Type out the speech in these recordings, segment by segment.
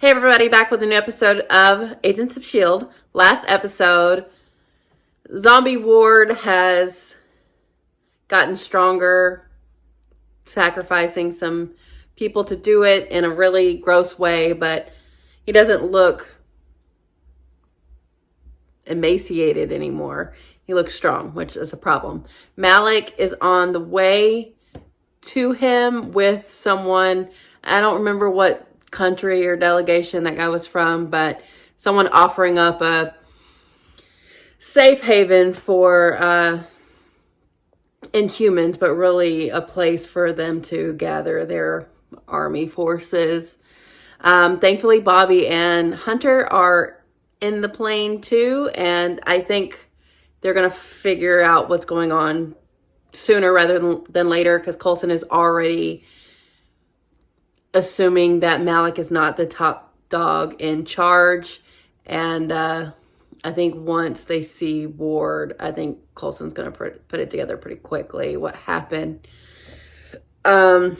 Hey everybody, back with a new episode of Agents of S.H.I.E.L.D. Last episode, Zombie Ward has gotten stronger, sacrificing some people to do it in a really gross way, but he doesn't look emaciated anymore. He looks strong, which is a problem. Malik is on the way to him with someone. I don't remember what country or delegation that guy was from, but someone offering up a safe haven for Inhumans, but really a place for them to gather their army forces. Thankfully, Bobby and Hunter are in the plane too, and I think they're going to figure out what's going on sooner rather than later, because Coulson is already assuming that Malik is not the top dog in charge. And I think once they see Ward, I think Coulson's going to put it together pretty quickly what happened. Coulson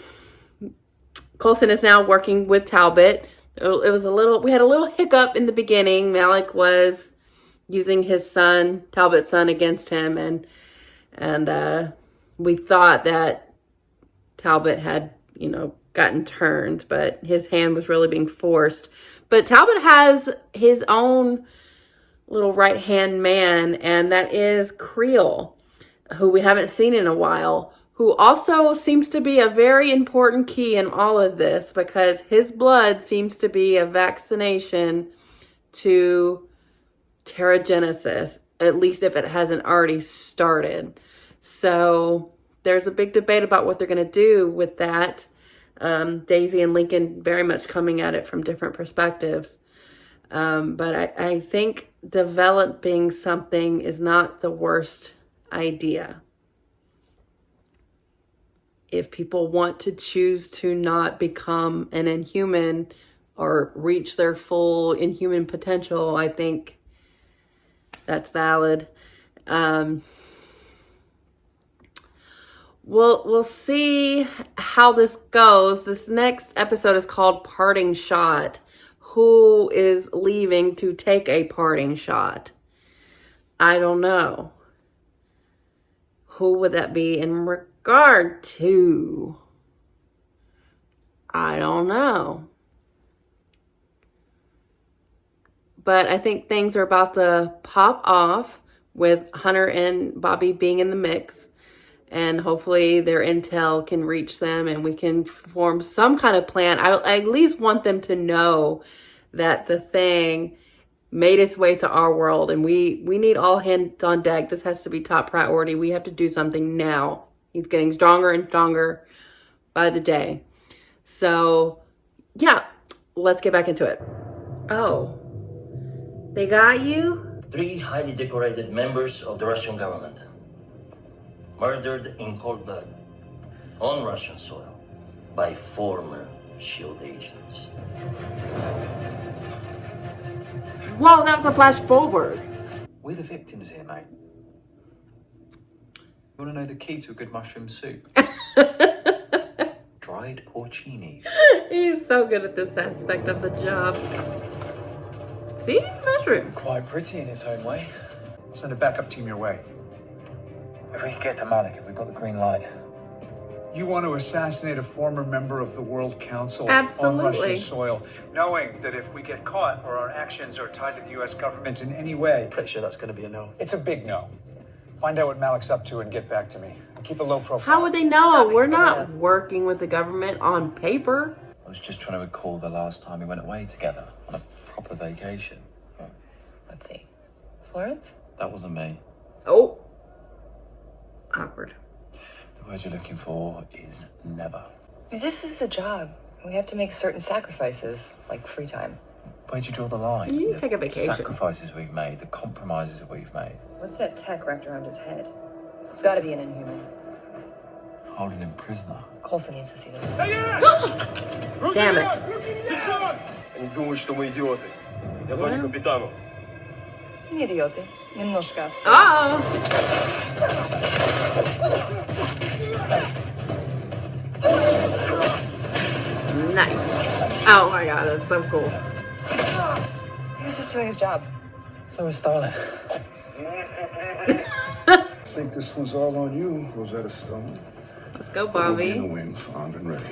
is now working with Talbot. We had a little hiccup in the beginning. Malik was using his son, Talbot's son, against him, and we thought that Talbot had, gotten turned, but his hand was really being forced. But Talbot has his own little right-hand man, and that is Creel, who we haven't seen in a while, who also seems to be a very important key in all of this, because his blood seems to be a vaccination to Terrigenesis, at least if it hasn't already started. So there's a big debate about what they're going to do with that. Daisy and Lincoln very much coming at it from different perspectives. But I think developing something is not the worst idea. If people want to choose to not become an Inhuman or reach their full Inhuman potential, I think that's valid. We'll see how this goes. This next episode is called Parting Shot. Who is leaving to take a parting shot? I don't know. Who would that be in regard to? I don't know. But I think things are about to pop off with Hunter and Bobby being in the mix. And hopefully their intel can reach them and we can form some kind of plan. I at least want them to know that the thing made its way to our world, and we need all hands on deck. This has to be top priority. We have to do something now. He's getting stronger and stronger by the day. So, yeah, let's get back into it. Oh, they got you? 3 highly decorated members of the Russian government murdered in cold blood on Russian soil by former S.H.I.E.L.D. agents. Whoa, that was a flash forward. We're the victims here, mate. You want to know the key to a good mushroom soup? Dried porcini. He's so good at this aspect of the job. See? Mushrooms. Quite pretty in its own way. I'll send a backup team your way. If we can get to Malik, if we've got the green light. You want to assassinate a former member of the World Council Absolutely. on Russian soil, knowing that if we get caught or our actions are tied to the U.S. government in any way... Pretty sure that's going to be a no. It's a big no. Find out what Malik's up to and get back to me. Keep a low profile. How would they know? We're not working with the government on paper. I was just trying to recall the last time we went away together on a proper vacation. Oh, Let's see. Florence? that wasn't me. Oh. Awkward. The word you're looking for is never. This is the job. We have to make certain sacrifices, like free time. Where'd you draw the line? You need to The take a vacation. sacrifices we've made, the compromises that we've made. What's that tech wrapped around his head? It's gotta be an Inhuman. Holding him prisoner. Coulson needs to see this. Damn it. Они думают, что мы идиоты. Я звоню капитану. Не идиоты. Немножко. Uh-oh. Nice. Oh my god, that's so cool. He was just doing his job. So was Stalin. I think this one's all on you, Rosetta Stone. Let's go, We'll be in the Bobby. wings, armed and ready.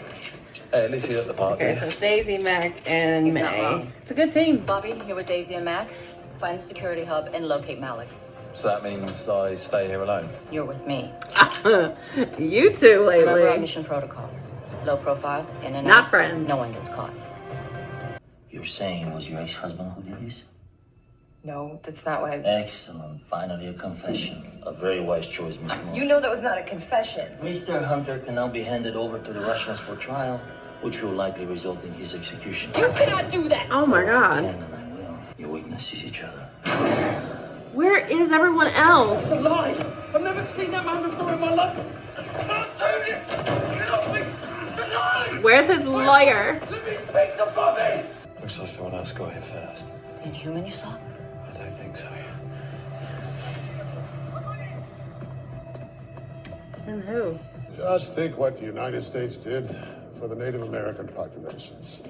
Hey, at least you're at the party. Okay, so it's Daisy, Mac, and He's not May. wrong. It's a good team. Bobby, you're with Daisy and Mac. Find the security hub and locate Malik. So that means I stay here alone. You're with me. You two Remember our lately. mission protocol. Low profile, in and Not out. friends. No one gets caught. You're saying it was your ex-husband who did this? No, that's not what I... Excellent. Finally a confession. A very wise choice, Miss Moore. You know that was not a confession. Mr. Hunter can now be handed over to the Russians for trial, which will likely result in his execution. You cannot do that! Oh my god. And I will. You witnesses each other. Where is everyone else? A lie! I've never seen that man before in my life! I can't do this! Get off me! It's a lie! Where's his lawyer? Let me speak to Bobby! Looks like someone else got here first. The Inhuman you saw? I don't think so. And who? Just think what the United States did for the Native American populations.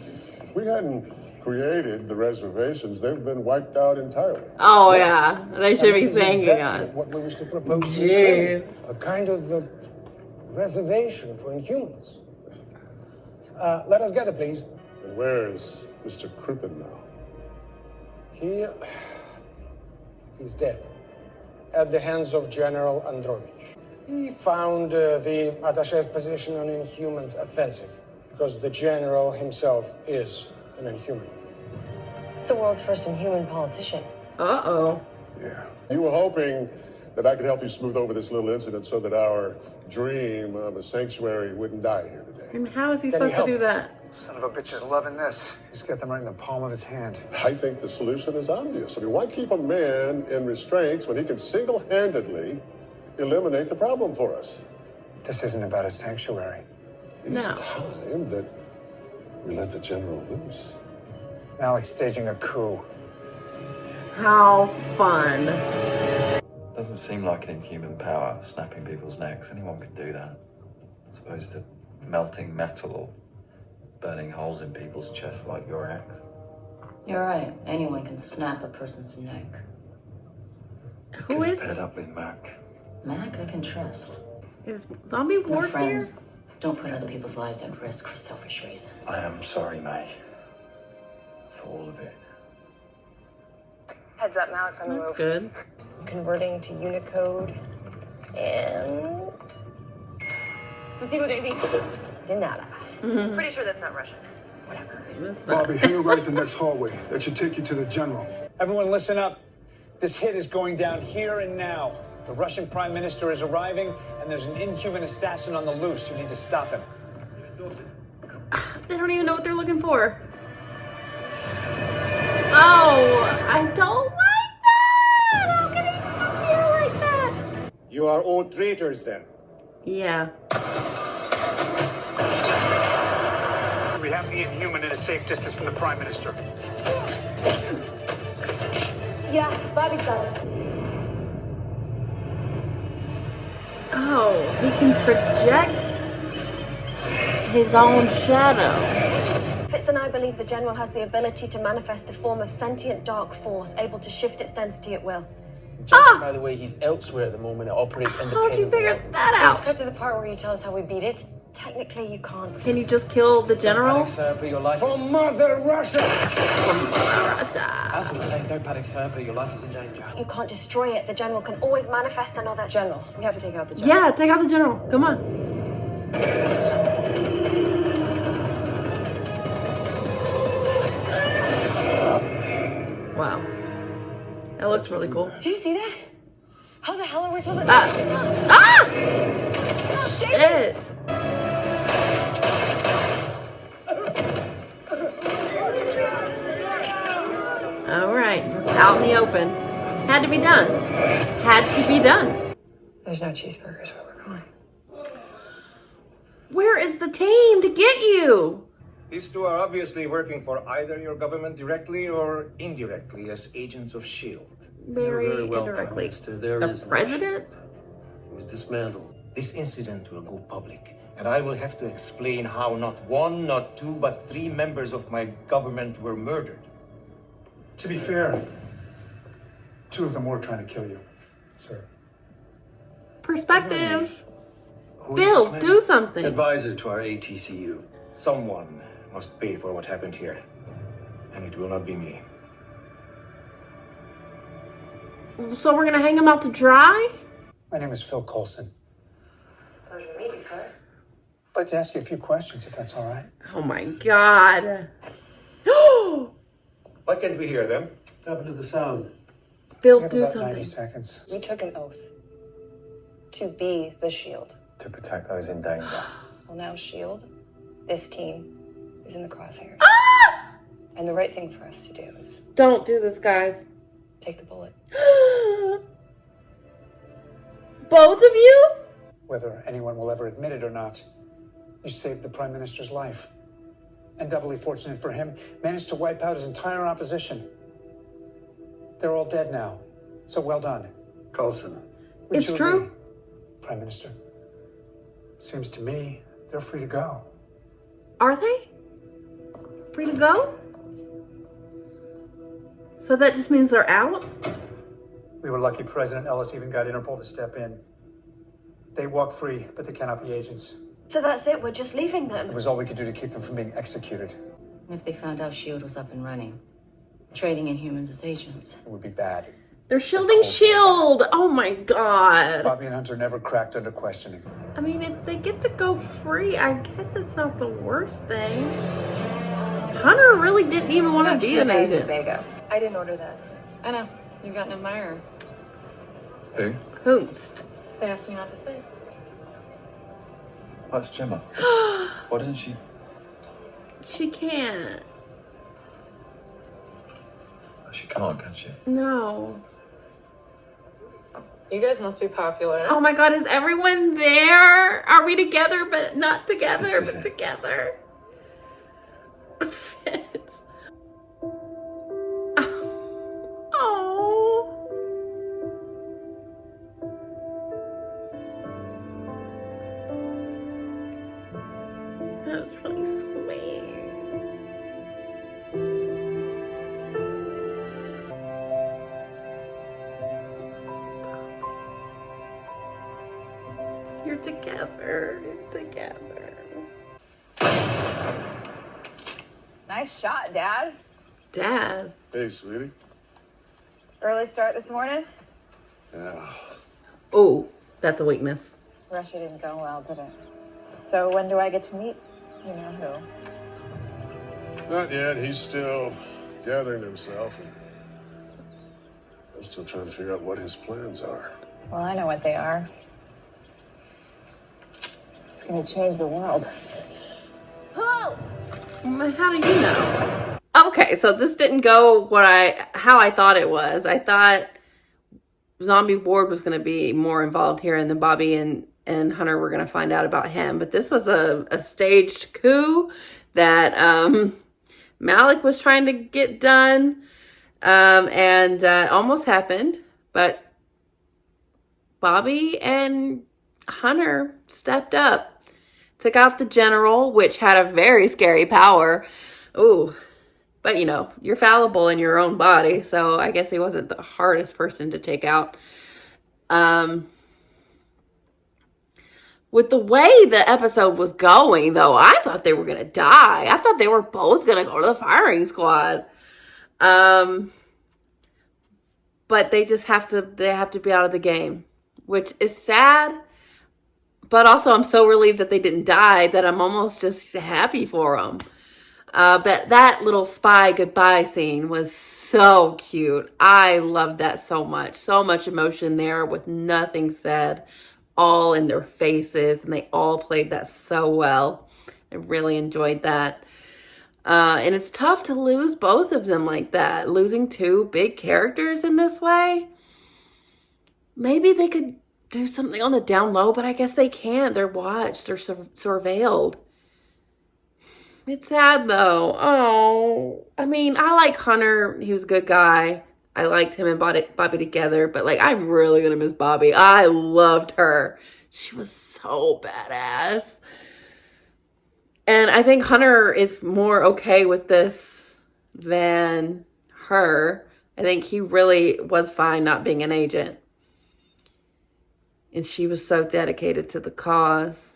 If we hadn't created the reservations, they've been wiped out entirely. Oh yeah, they should be This is thanking exactly us. what we wish to propose to Jeez. you. A kind of reservation for Inhumans. Let us gather, please. And where is Mr. Crippen now? He's dead. At the hands of General Androvich. He found the attaché's position on Inhumans offensive, because the general himself is an Inhuman. It's the world's first Inhuman politician. Uh-oh. Yeah. You were hoping that I could help you smooth over this little incident so that our dream of a sanctuary wouldn't die here today. And how is he Then he supposed to do helps. that? Son of a bitch is loving this. He's got them right in the palm of his hand. I think the solution is obvious. I mean, why keep a man in restraints when he can single-handedly eliminate the problem for us? This isn't about a sanctuary. It's No. time that we let the general loose. Malik's staging a coup. How fun. Doesn't seem like an inhuman power, snapping people's necks. Anyone could do that. As opposed to melting metal or burning holes in people's chests like your axe. You're right. Anyone can snap a person's neck. Who Could is have paired up with Mac. Mac, I can trust. is zombie We're warfare? friends. Don't put other people's lives at risk for selfish reasons. I am sorry, May. For all of it. Heads up, Malik's on the That's move. good. Converting to Unicode and proceed de nada. Pretty sure that's not Russian. Whatever. That's not- Bobby, hang right at the next hallway. That should take you to the general. Everyone listen up. This hit is going down here and now. The Russian Prime Minister is arriving, and there's an Inhuman assassin on the loose. You need to stop him. They don't even know what they're looking for. Oh, I don't like that. How can he come here like that? You are all traitors then. Yeah. We have the Inhuman at a safe distance from the Prime Minister. Yeah, Bobby's got it. Oh, he can project his own shadow. Fitz and I believe the General has the ability to manifest a form of sentient dark force, able to shift its density at will. By the way, he's elsewhere at the moment. It operates independently. How'd you figure that Just out? cut to the part where you tell us how we beat it. Technically, you can't. Can you just kill the general? Panic, sir, but your life For is... Mother Russia! Russia. That's what I'm saying. Don't panic, sir, but your life is in danger. You can't destroy it. The General can always manifest another General. We have to take out the General. Yeah, take out the general. Come on. Wow. That looks really cool. Did you see that? How the hell are we supposed to... Ah! Shit. All right, just out in the open. Had to be done. Had to be done. There's no cheeseburgers where we're going. Where is the team to get you? These two are obviously working for either your government directly or indirectly as agents of S.H.I.E.L.D. Very indirectly. There The is no president? S.H.I.E.L.D. It was dismantled. This incident will go public, And I will have to explain how not one, not two, but 3 members of my government were murdered. To be fair, 2 of them were trying to kill you, sir. Perspective. Who is Bill, this man? do something. Advisor to our ATCU. Someone must pay for what happened here. And it will not be me. So we're gonna hang him out to dry? My name is Phil Coulson. Pleasure to meet you, sir. I'd like to ask you a few questions, if that's all right. Oh my God. Why can't we hear them? What happened to the sound? Bill, We have do about 90 something. seconds We took an oath to be the S.H.I.E.L.D. To protect those in danger. Well, now S.H.I.E.L.D, this team, is in the crosshairs. Ah! And the right thing for us to do is Don't do this, guys. take the bullet. Both of you? Whether anyone will ever admit it or not, you saved the Prime Minister's life. And doubly fortunate for him, managed to wipe out his entire opposition. They're all dead now. So well done. Coulson. Wouldn't It's you true. agree, Prime Minister? Seems to me they're free to go. Are they? Free to go? So that just means they're out? We were lucky President Ellis even got Interpol to step in. They walk free, but they cannot be agents. So that's it, we're just leaving It them. was all we could do to keep them from being executed. And if they found out S.H.I.E.L.D. was up and running, trading in humans as agents. It would be bad. They're shielding S.H.I.E.L.D. Oh my God. Bobby and Hunter never cracked under questioning. I mean, if they get to go free, I guess it's not the worst thing. Hunter really didn't even want to be an agent. Tobago. I didn't order that. I know. You've got an admirer. Who? Hoonst. They asked me not to say. That's Gemma. Why doesn't she? She can't. She can't, can she? No. You guys must be popular. Oh my God, is everyone there? Are we together but not together, This is but it. together? Fitz. Oh. That's really sweet. You're together. You're together. Nice shot, Dad. Dad. Hey, sweetie. Early start this morning? Yeah. Oh, that's a weakness. Russia didn't go well, did it? So when do I get to meet you know who? Not yet. He's still gathering himself. And I'm still trying to figure out what his plans are. Well, I know what they are. It's gonna change the world. Oh, how do you know? Okay, so this didn't go how I thought it was. I thought Zombie Ward was going to be more involved here, and then Bobby and Hunter were going to find out about him. But this was a staged coup that Malik was trying to get done, and almost happened. But Bobby and Hunter stepped up, took out the general, which had a very scary power. Ooh. But, you know, you're fallible in your own body, so I guess he wasn't the hardest person to take out. With the way the episode was going, though, I thought they were going to die. I thought they were both going to go to the firing squad. But they just have to be out of the game, which is sad. But also, I'm so relieved that they didn't die that I'm almost just happy for them. But that little spy goodbye scene was so cute. I loved that so much. So much emotion there with nothing said, all in their faces, and they all played that so well. I really enjoyed that. And it's tough to lose both of them like that. Losing two big characters in this way. Maybe they could do something on the down low, but I guess they can't. They're watched. They're surveilled. It's sad, though. Oh. I mean, I like Hunter. He was a good guy. I liked him and Bobby together. But, like, I'm really going to miss Bobby. I loved her. She was so badass. And I think Hunter is more okay with this than her. I think he really was fine not being an agent. And she was so dedicated to the cause.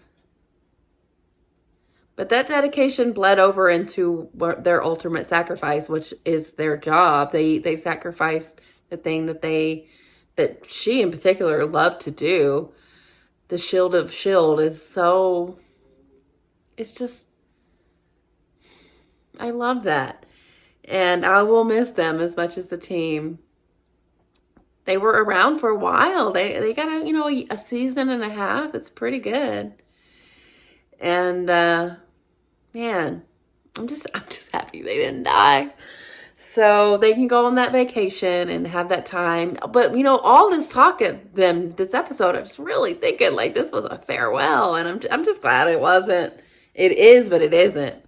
But that dedication bled over into their ultimate sacrifice, which is their job. They sacrificed the thing that she in particular loved to do. The Shield of S.H.I.E.L.D. is so, it's just, I love that. And I will miss them as much as the team. They were around for a while. They got a season and a half. It's pretty good. And man, I'm just happy they didn't die. So they can go on that vacation and have that time. But all this talk of them, this episode, I was really thinking like this was a farewell, and I'm just glad it wasn't. It is, but it isn't.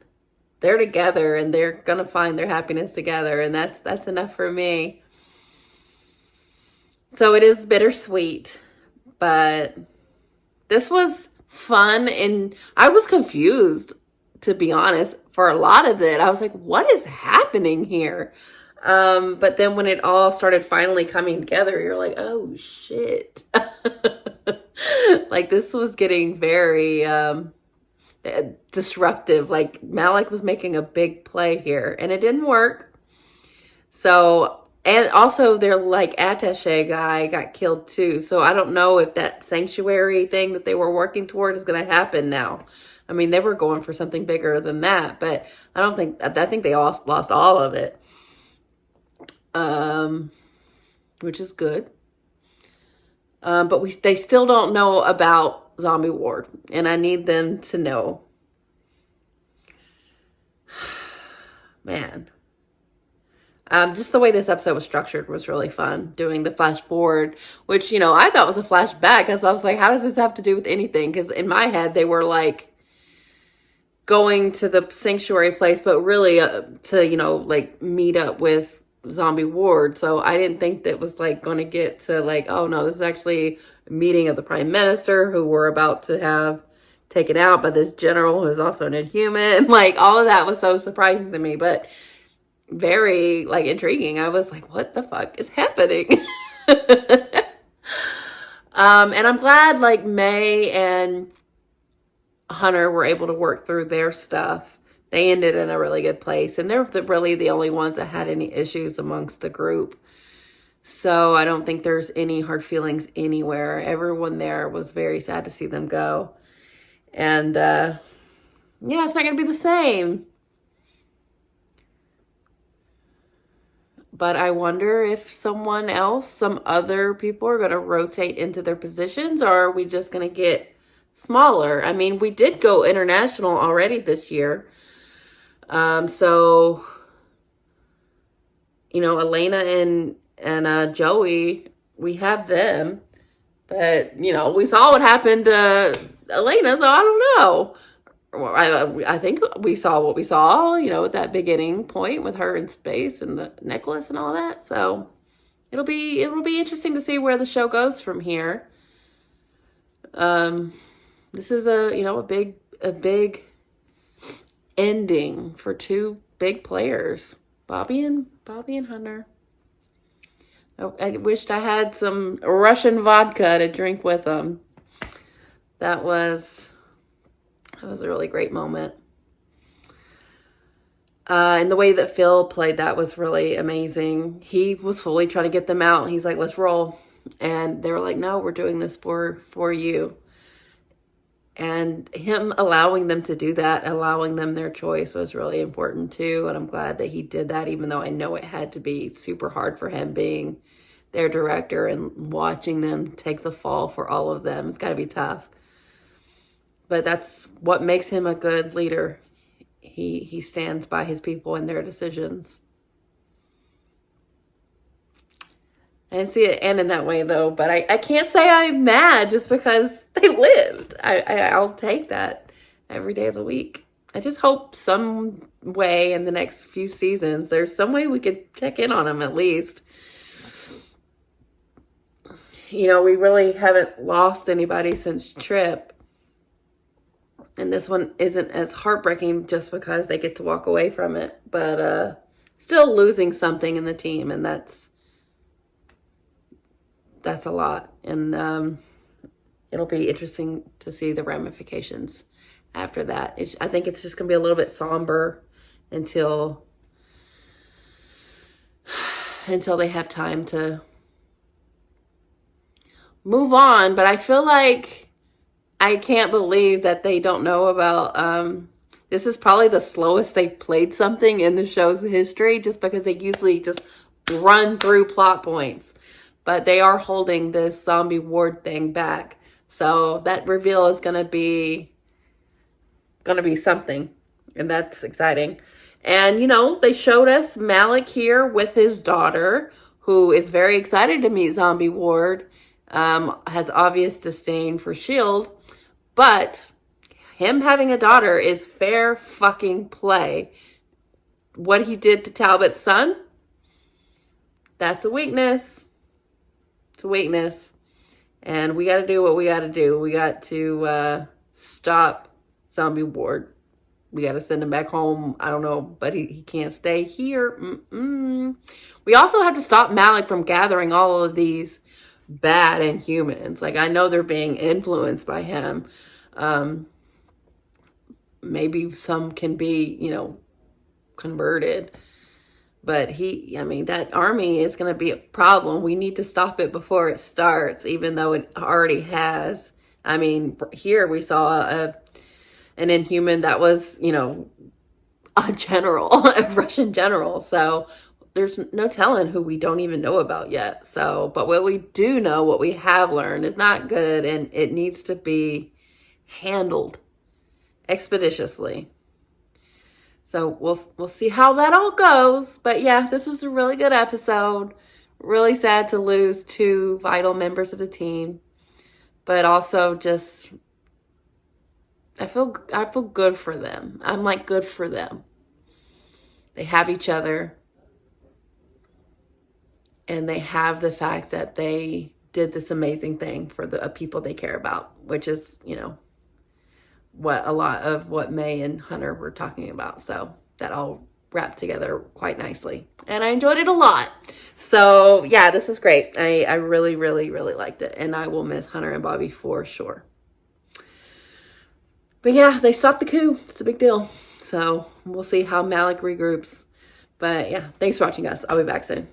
They're together and they're gonna find their happiness together, and that's enough for me. So it is bittersweet, but this was fun, and I was confused, to be honest, for a lot of it. I was like, what is happening here? But then when it all started finally coming together, you're like, oh shit. Like this was getting very disruptive. Like Malik was making a big play here and it didn't work. So, and also their like attaché guy got killed too. So I don't know if that sanctuary thing that they were working toward is going to happen now. I mean, they were going for something bigger than that, but I think they all lost all of it. Which is good. But they still don't know about Zombie Ward, and I need them to know. Man. Just the way this episode was structured was really fun. Doing the flash forward, which, I thought was a flashback, because I was like, how does this have to do with anything? Because in my head, they were like going to the sanctuary place, but really to, like meet up with Zombie Ward. So I didn't think that was like going to get to like, oh no, this is actually a meeting of the Prime Minister who we're about to have taken out by this general who's also an Inhuman. Like all of that was so surprising to me, but very like intriguing. I was like, what the fuck is happening? And I'm glad like May and Hunter were able to work through their stuff. They ended in a really good place, and they're really the only ones that had any issues amongst the group. So I don't think there's any hard feelings anywhere. Everyone there was very sad to see them go. And yeah, it's not going to be the same. But I wonder if some other people are going to rotate into their positions, or are we just going to get smaller? I mean, we did go international already this year. So, Elena and Joey, we have them. But, we saw what happened to Elena, so I don't know. I think we saw what we saw, at that beginning point with her in space and the necklace and all that. So it'll be interesting to see where the show goes from here. This is a big ending for two big players, Bobby and Hunter. I wished I had some Russian vodka to drink with them. That was a really great moment. And the way that Phil played that was really amazing. He was fully trying to get them out. He's like, let's roll. And they were like, no, we're doing this for you. And him allowing them to do that, allowing them their choice was really important too. And I'm glad that he did that, even though I know it had to be super hard for him being their director and watching them take the fall for all of them. It's got to be tough. But that's what makes him a good leader. He stands by his people and their decisions. I didn't see it end in that way though, but I can't say I'm mad just because they lived. I'll take that every day of the week. I just hope some way in the next few seasons, there's some way we could check in on them at least. you know, we really haven't lost anybody since Trip. And this one isn't as heartbreaking just because they get to walk away from it. But still losing something in the team, and that's a lot. And it'll be interesting to see the ramifications after that. I think it's just going to be a little bit somber until they have time to move on. But I feel like I can't believe that they don't know about, this is probably the slowest they've played something in the show's history, just because they usually just run through plot points. But they are holding this zombie ward thing back. So that reveal is going to be something. And that's exciting. And, you know, they showed us Malik here with his daughter, who is very excited to meet Zombie Ward, has obvious disdain for S.H.I.E.L.D. But him having a daughter is fair fucking play. What he did to Talbot's son, that's a weakness. It's a weakness. And we got to do what we got to do. We got to stop Zombie Ward. We got to send him back home. I don't know, but he can't stay here. We also have to stop Malik from gathering all of these bad Inhumans. Like, I know they're being influenced by him. Maybe some can be, you know, converted. But that army is going to be a problem. We need to stop it before it starts, even though it already has. I mean, here we saw an Inhuman that was, you know, a general, a Russian general. So there's no telling who we don't even know about yet. So, but what we do know, what we have learned is not good, and it needs to be handled expeditiously. So we'll see how that all goes. But yeah, this was a really good episode. Really sad to lose two vital members of the team. But also just, I feel good for them. I'm like, good for them. They have each other. And they have the fact that they did this amazing thing for the people they care about, which is, you know, what a lot of what May and Hunter were talking about. So that all wrapped together quite nicely. And I enjoyed it a lot. So yeah, this was great. I really, really, really liked it. And I will miss Hunter and Bobby for sure. But yeah, they stopped the coup. It's a big deal. So we'll see how Malik regroups. But yeah, thanks for watching, guys. I'll be back soon.